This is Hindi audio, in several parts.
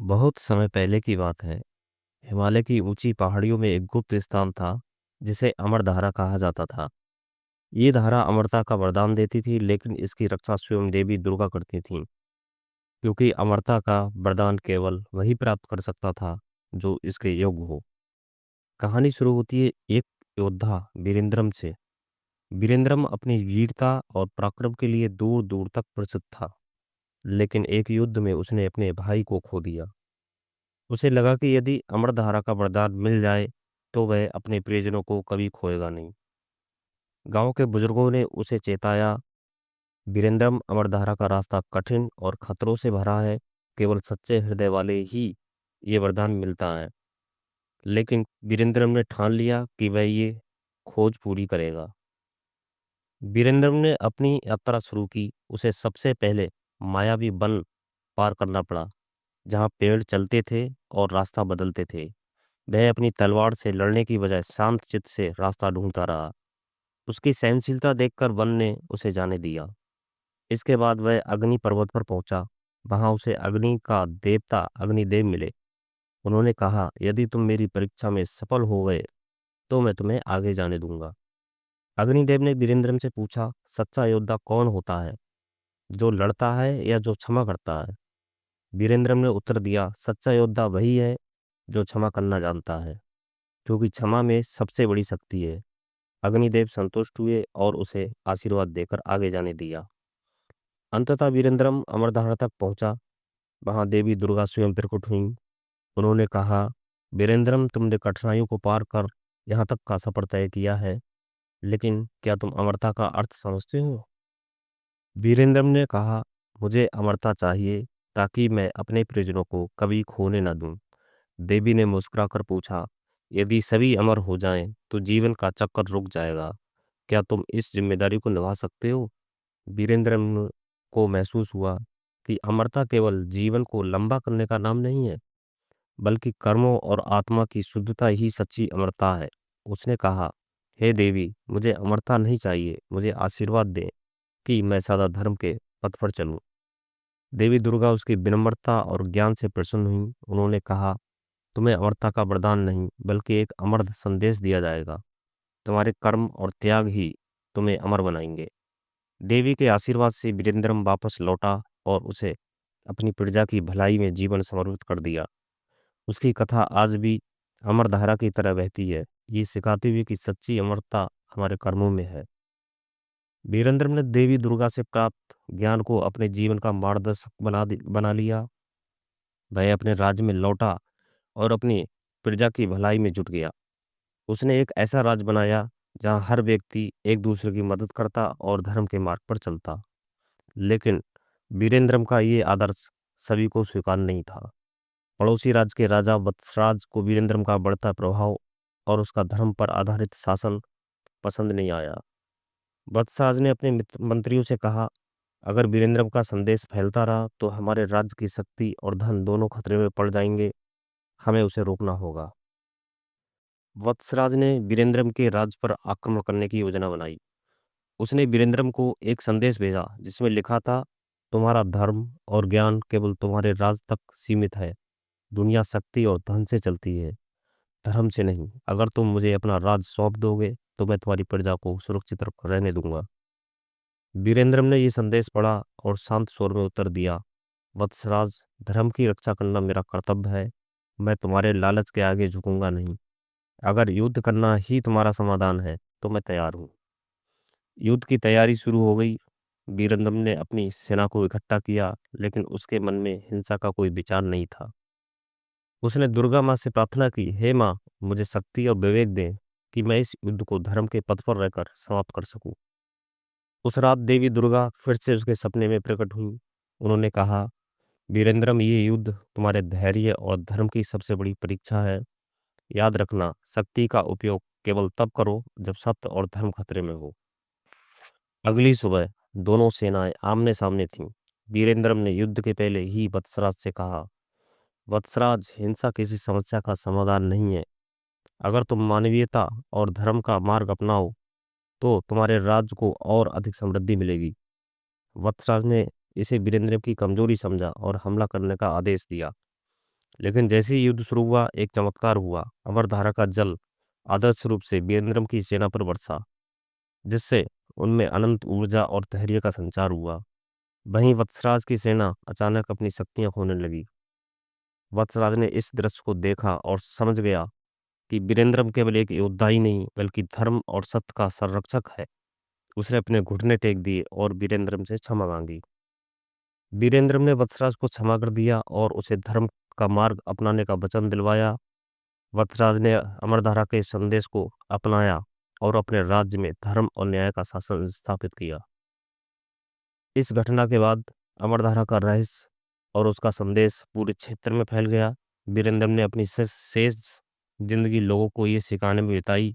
बहुत समय पहले की बात है। हिमालय की ऊंची पहाड़ियों में एक गुप्त स्थान था जिसे अमरधारा कहा जाता था। ये धारा अमरता का वरदान देती थी, लेकिन इसकी रक्षा स्वयं देवी दुर्गा करती थीं, क्योंकि अमरता का वरदान केवल वही प्राप्त कर सकता था जो इसके योग्य हो। कहानी शुरू होती है एक योद्धा वीरेंद्रम से। वीरेंद्रम अपनी वीरता और पराक्रम के लिए दूर दूर तक प्रसिद्ध था, लेकिन एक युद्ध में उसने अपने भाई को खो दिया। उसे लगा कि यदि अमरधारा का वरदान मिल जाए तो वह अपने प्रियजनों को कभी खोएगा नहीं। गांव के बुजुर्गों ने उसे चेताया, वीरेंद्रम, अमरधारा का रास्ता कठिन और खतरों से भरा है। केवल सच्चे हृदय वाले ही ये वरदान मिलता है। लेकिन वीरेंद्रम ने ठान लिया कि वह ये खोज पूरी करेगा। वीरेंद्रम ने अपनी यात्रा शुरू की। उसे सबसे पहले मायावी वन पार करना पड़ा, जहाँ पेड़ चलते थे और रास्ता बदलते थे। वह अपनी तलवार से लड़ने की बजाय शांत चित्त से रास्ता ढूंढता रहा। उसकी सहनशीलता देखकर वन ने उसे जाने दिया। इसके बाद वह अग्नि पर्वत पर पहुंचा। वहां उसे अग्नि का देवता अग्निदेव मिले। उन्होंने कहा, यदि तुम मेरी परीक्षा में सफल हो गए तो मैं तुम्हें आगे जाने दूंगा। अग्निदेव ने वीरेंद्रम से पूछा, सच्चा योद्धा कौन होता है, जो लड़ता है या जो क्षमा करता है? वीरेंद्रम ने उत्तर दिया, सच्चा योद्धा वही है जो क्षमा करना जानता है, क्योंकि क्षमा में सबसे बड़ी शक्ति है। अग्निदेव संतुष्ट हुए और उसे आशीर्वाद देकर आगे जाने दिया। अंततः वीरेंद्रम अमरधारा तक पहुंचा। वहां देवी दुर्गा स्वयं प्रकट हुईं। उन्होंने कहा, वीरेंद्रम, तुमने कठिनाइयों को पार कर यहाँ तक का सफर तय किया है, लेकिन क्या तुम अमरता का अर्थ समझते हो? वीरेंद्रम ने कहा, मुझे अमरता चाहिए, ताकि मैं अपने प्रियजनों को कभी खोने न दूं। देवी ने मुस्कुराकर पूछा, यदि सभी अमर हो जाएं तो जीवन का चक्कर रुक जाएगा। क्या तुम इस जिम्मेदारी को निभा सकते हो? वीरेंद्र को महसूस हुआ कि अमरता केवल जीवन को लंबा करने का नाम नहीं है, बल्कि कर्मों और आत्मा की शुद्धता ही सच्ची अमरता है। उसने कहा, हे देवी, मुझे अमरता नहीं चाहिए, मुझे आशीर्वाद दें कि मैं सदा धर्म के पथ पर चलूं। देवी दुर्गा उसकी विनम्रता और ज्ञान से प्रसन्न हुई। उन्होंने कहा, तुम्हें अमरता का वरदान नहीं, बल्कि एक अमर संदेश दिया जाएगा। तुम्हारे कर्म और त्याग ही तुम्हें अमर बनाएंगे। देवी के आशीर्वाद से वीरेंद्रम वापस लौटा और उसे अपनी प्रजा की भलाई में जीवन समर्पित कर दिया। उसकी कथा आज भी अमरधारा की तरह बहती है, ये सिखाती हुई कि सच्ची अमरता हमारे कर्मों में है। वीरेंद्रम ने देवी दुर्गा से प्राप्त ज्ञान को अपने जीवन का मार्गदर्शक बना लिया। वह अपने राज्य में लौटा और अपनी प्रजा की भलाई में जुट गया। उसने एक ऐसा राज्य बनाया जहाँ हर व्यक्ति एक दूसरे की मदद करता और धर्म के मार्ग पर चलता। लेकिन वीरेंद्रम का ये आदर्श सभी को स्वीकार नहीं था। पड़ोसी राज्य के राजा वत्सराज को वीरेंद्रम का बढ़ता प्रभाव और उसका धर्म पर आधारित शासन पसंद नहीं आया। वत्सराज ने अपने मंत्रियों से कहा, अगर वीरेंद्रम का संदेश फैलता रहा तो हमारे राज्य की शक्ति और धन दोनों खतरे में पड़ जाएंगे। हमें उसे रोकना होगा। वत्सराज ने वीरेंद्रम के राज्य पर आक्रमण करने की योजना बनाई। उसने वीरेंद्रम को एक संदेश भेजा जिसमें लिखा था, तुम्हारा धर्म और ज्ञान केवल तुम्हारे राज तक सीमित है। दुनिया शक्ति और धन से चलती है, धर्म से नहीं। अगर तुम मुझे अपना राज सौंप दोगे तो मैं तुम्हारी प्रजा को सुरक्षित रहने दूंगा। वीरेंद्रम ने ये संदेश पढ़ा और शांत स्वर में उत्तर दिया, वत्सराज, धर्म की रक्षा करना मेरा कर्तव्य है। मैं तुम्हारे लालच के आगे झुकूंगा नहीं। अगर युद्ध करना ही तुम्हारा समाधान है तो मैं तैयार हूँ। युद्ध की तैयारी शुरू हो गई। वीरेंद्र ने अपनी सेना को इकट्ठा किया, लेकिन उसके मन में हिंसा का कोई विचार नहीं था। उसने दुर्गा माँ से प्रार्थना की, हे माँ, मुझे शक्ति और विवेक दें कि मैं इस युद्ध को धर्म के पथ पर रहकर समाप्त कर सकूं। उस रात देवी दुर्गा फिर से उसके सपने में प्रकट हुई। उन्होंने कहा, वीरेंद्रम, ये युद्ध तुम्हारे धैर्य और धर्म की सबसे बड़ी परीक्षा है। याद रखना, शक्ति का उपयोग केवल तब करो जब सत्य और धर्म खतरे में हो। अगली सुबह दोनों सेनाएं आमने सामने थीं। वीरेंद्रम ने युद्ध के पहले ही वत्सराज से कहा, वत्सराज, हिंसा किसी समस्या का समाधान नहीं है। अगर तुम मानवीयता और धर्म का मार्ग अपनाओ तो तुम्हारे राज्य को और अधिक समृद्धि मिलेगी। वत्सराज ने इसे वीरेंद्र की कमजोरी समझा और हमला करने का आदेश दिया। लेकिन जैसे ही युद्ध शुरू हुआ, एक चमत्कार हुआ। अमरधारा का जल आदर्श रूप से वीरेंद्रम की सेना पर बरसा, जिससे उनमें अनंत ऊर्जा और धैर्य का संचार हुआ। वहीं वत्सराज की सेना अचानक अपनी शक्तियां खोने लगी। वत्सराज ने इस दृश्य को देखा और समझ गया कि वीरेंद्रम केवल एक योद्धा ही नहीं, बल्कि धर्म और सत्य का संरक्षक है। उसने अपने घुटने टेक दिए और वीरेंद्रम से क्षमा मांगी। वीरेंद्रम ने वत्सराज को क्षमा कर दिया और उसे धर्म का मार्ग अपनाने का वचन दिलवाया। वत्सराज ने अमरधारा के संदेश को अपनाया और अपने राज्य में धर्म और न्याय का शासन स्थापित किया। इस घटना के बाद अमरधारा का रहस्य और उसका संदेश पूरे क्षेत्र में फैल गया। वीरेंद्रम ने अपनी शेष जिंदगी लोगों को ये सिखाने में बिताई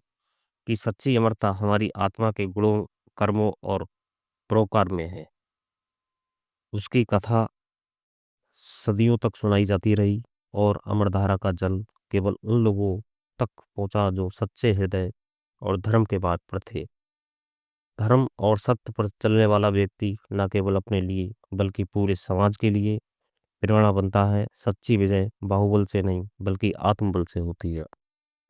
कि सच्ची अमरता हमारी आत्मा के गुणों, कर्मों और परोकार में है। उसकी कथा सदियों तक सुनाई जाती रही और अमरधारा का जल केवल उन लोगों तक पहुंचा जो सच्चे हृदय और धर्म के मार्ग पर थे। धर्म और सत्य पर चलने वाला व्यक्ति न केवल अपने लिए बल्कि पूरे समाज के लिए प्रेरणा बनता है। सच्ची विजय बाहुबल से नहीं बल्कि आत्मबल से होती है।